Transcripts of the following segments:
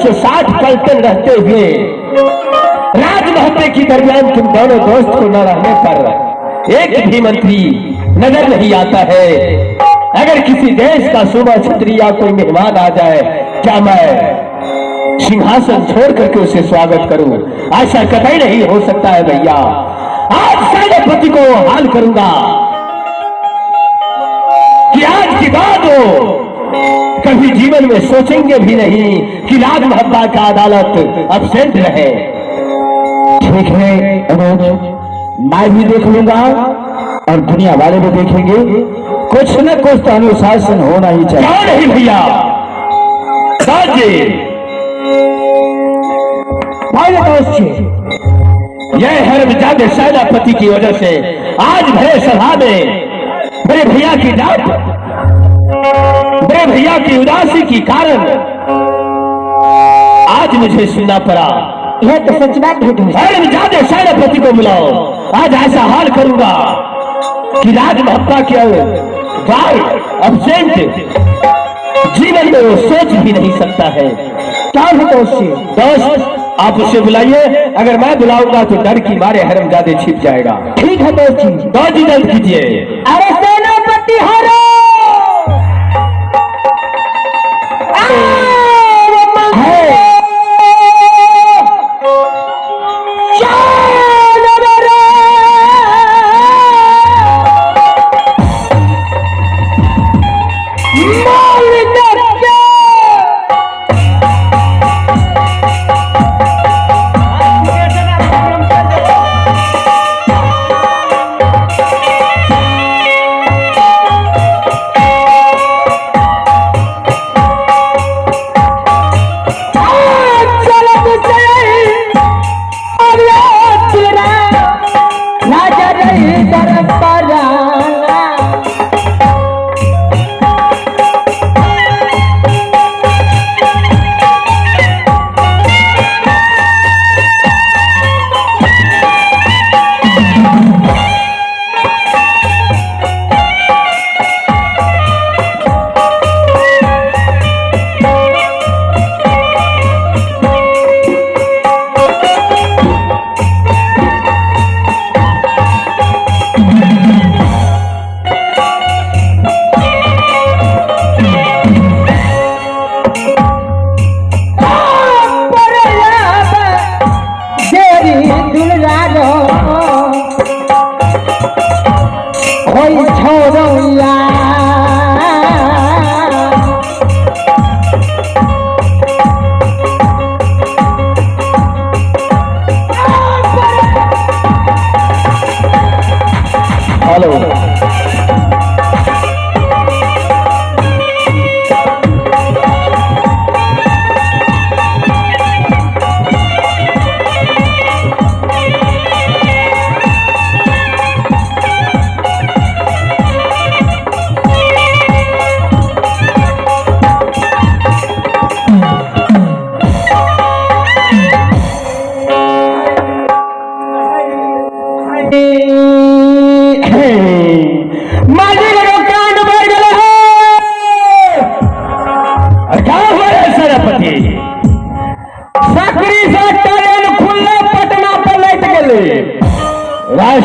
160 पलटन रहते हुए राज महत्ते की दरमियान तुम दोनों दोस्त को न रहने पर एक भी मंत्री नजर नहीं आता है। अगर किसी देश का सूबा छत्री या कोई मेहमान आ जाए, क्या मैं सिंहासन छोड़ करके उसे स्वागत करूं? ऐसा कतई नहीं हो सकता है भैया। आज सेनापति को हाल करूंगा कि आज की बात हो कभी जीवन में सोचेंगे भी नहीं कि राज महत्ता का अदालत अब्सेंट रहे। ठीक है अनुज, मैं भी देख लूंगा और दुनिया वाले भी देखेंगे। कुछ न कुछ तो अनुशासन होना ही चाहिए। क्या नहीं भैया साजी, यह हरमजादे सेनापति की वजह से आज भरे सभा में मेरे भैया की डांट, मेरे भैया की उदासी के कारण आज मुझे सुनना पड़ा। यह तो सच बात है। हरमजादे सेनापति को बुलाओ। आज ऐसा हाल करूंगा कि राज महत्ता के अब्सेंट जीवन में वो सोच भी नहीं सकता है। क्या होता उससे? दोस्त आप उसे बुलाइए। अगर मैं बुलाऊंगा तो डर की मारे हरमजादे छिप जाएगा। ठीक है दोस्त जी। दोस्त जी जल्द कीजिए। अरे सेनापति हरो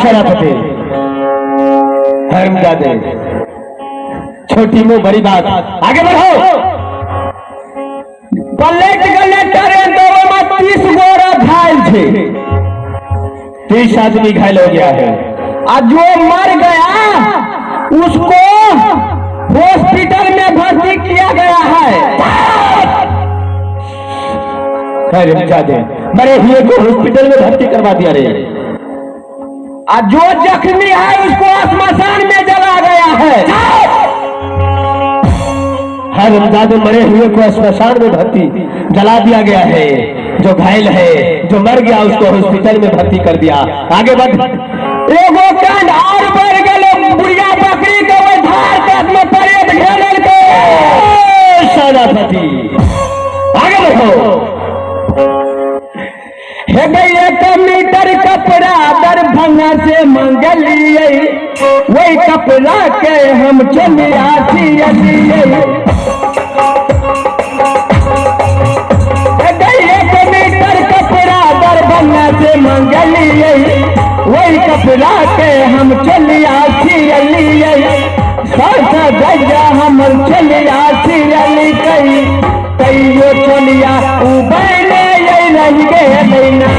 सेनापति हरमजादे, छोटी मुंह बड़ी बात, आगे बढ़ो। पलट गले करे तो 30 गोरा घायल थे। 30 आदमी घायल हो गया है। और जो मर गया उसको हॉस्पिटल में भर्ती किया गया है। हरमजादे, मरे हुए को हॉस्पिटल में भर्ती करवा दिया रे। और जो जख्मी है उसको श्मशान में जला गया है। हरमजादे, मरे हुए को श्मशान में भर्ती जला दिया गया है। जो घायल है, जो मर गया, उसको हॉस्पिटल में भर्ती कर दिया। आगे बढ़। एगो कांड और बढ़ गए। बुढ़िया बकरी को धार तक में परेड घेरल के। सेनापति आगे बढ़ो। हे भैया 1 मीटर कपड़ा दरभंगा से मंगलिए, वही कपड़ा के हम चलिया सियलिए। से मंगलिए वही कपड़ा के हम चलिया सियलिए सासा गजा हमर चलिया सियली कई तैयो चलिया उबैले रह गे ना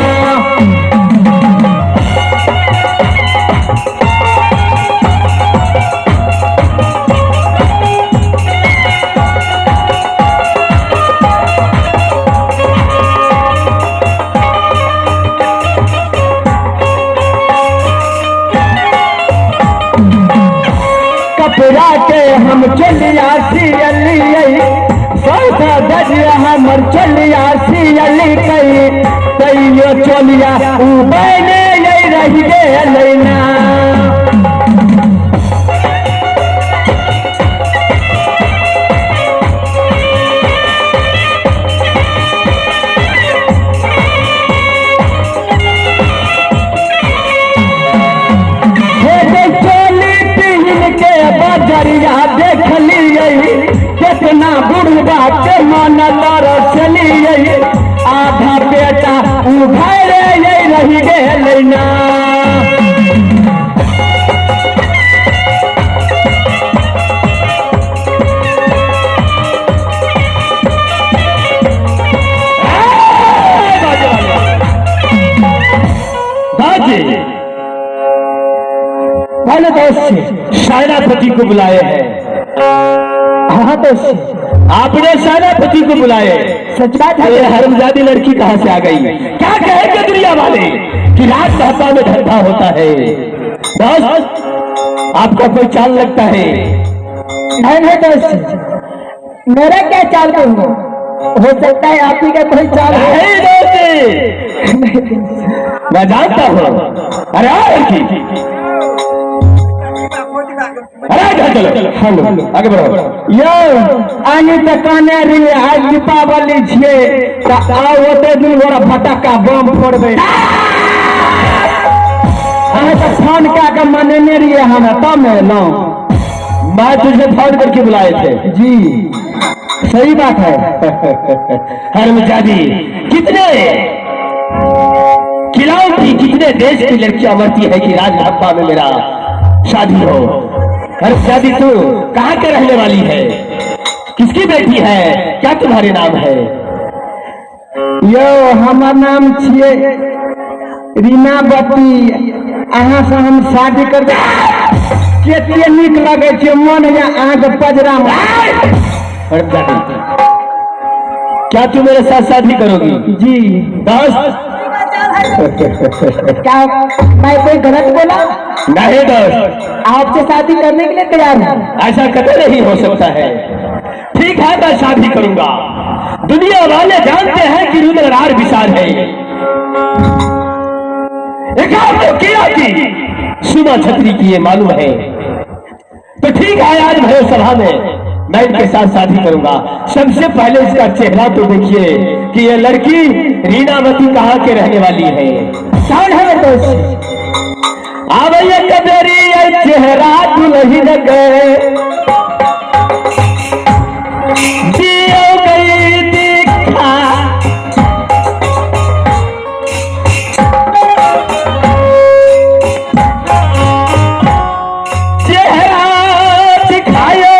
कपड़ा के हम चलिया सियलिए सासा गजिया हमर चलिया सियली कई तैयो चलिया उबैले रह गे ना बजरिया देख लिए कितना बुढ़वा के मन चलिए आधा बेटा उभरे रह गे ना पहले दोस्त सेनापति को बुलाए हैं। हाँ दोस्त आपने सेनापति को बुलाए। सच बात है। ये हरमजादी लड़की कहाँ से आ गई? क्या कहेंगे दुनिया वाले कि राजसभा में धंधा होता है। दोस्त आपका कोई चाल लगता है? नहीं दोस्त मेरा क्या चाल करूँगा? हो सकता है आप ही का कोई चाल है। दोस्त मैं जानता हूँ। अरे चलो हेलो आगे बढ़ो। यो आनी तकाने रे आज दीपावली छे त आओ ओते दिन बड़ा फटाका बम फोड़बे। हमें तो फोन क्या के मनेने रहिए हम तब में ना मैं तुझे फोन करके बुलाए थे। जी सही बात है। हरमजादी कितने खिलाओ की कितने देश की लड़कियां मरती है कि राजसभा में मेरा शादी हो। हरमजादी तू कहाँ के रहने वाली है? किसकी बेटी है? क्या तुम्हारे नाम है? यो हमार नाम छिए रीनावती। अहाँ से हम शादी कर केते नीक लगे छे मन या अहाँ के पजरा में। हरमजादी क्या तू मेरे साथ शादी करोगी? जी दोस्त क्या मैं कोई गलत बोला? नहीं दोस्त आपसे शादी करने के लिए तैयार हूँ। ऐसा कभी नहीं हो सकता है। ठीक है मैं शादी करूंगा। दुनिया वाले जानते हैं कि रुद्रराज विशाल है। तो किया कि सुबह छतरी की ये मालूम है। तो ठीक है आज भरे सभा में मैं इनके साथ शादी करूंगा। सबसे पहले इसका चेहरा तो देखिए कि ये लड़की रीनावती कहाँ के रहने वाली है। कौन है दोस्त? अब ये कदरी ये चेहरा दुल्हन गए दियो गई दिखा चेहरा दिखायो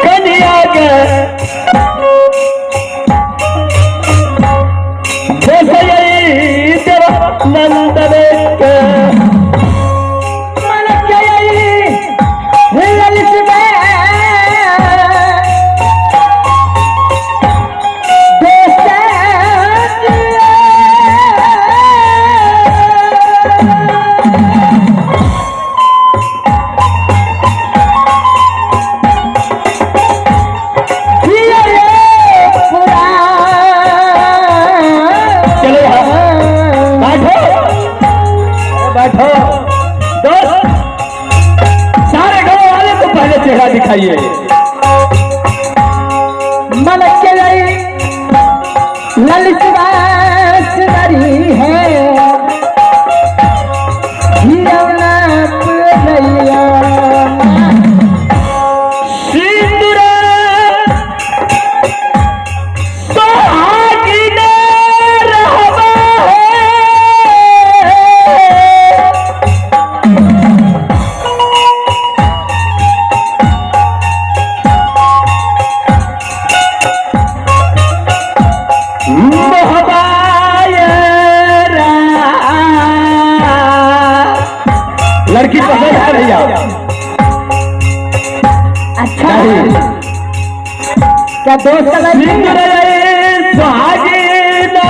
कन्या के नंद चेहरा दिखाइए। मलक के ललित है सिंदूर लड़की पसंद है भैया? अच्छा नहीं। क्या दोस्त का लड़की है? सुहागिना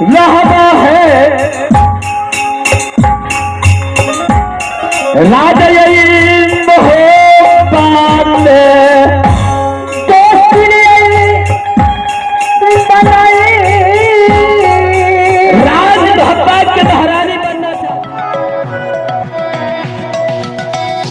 रहना है राजयी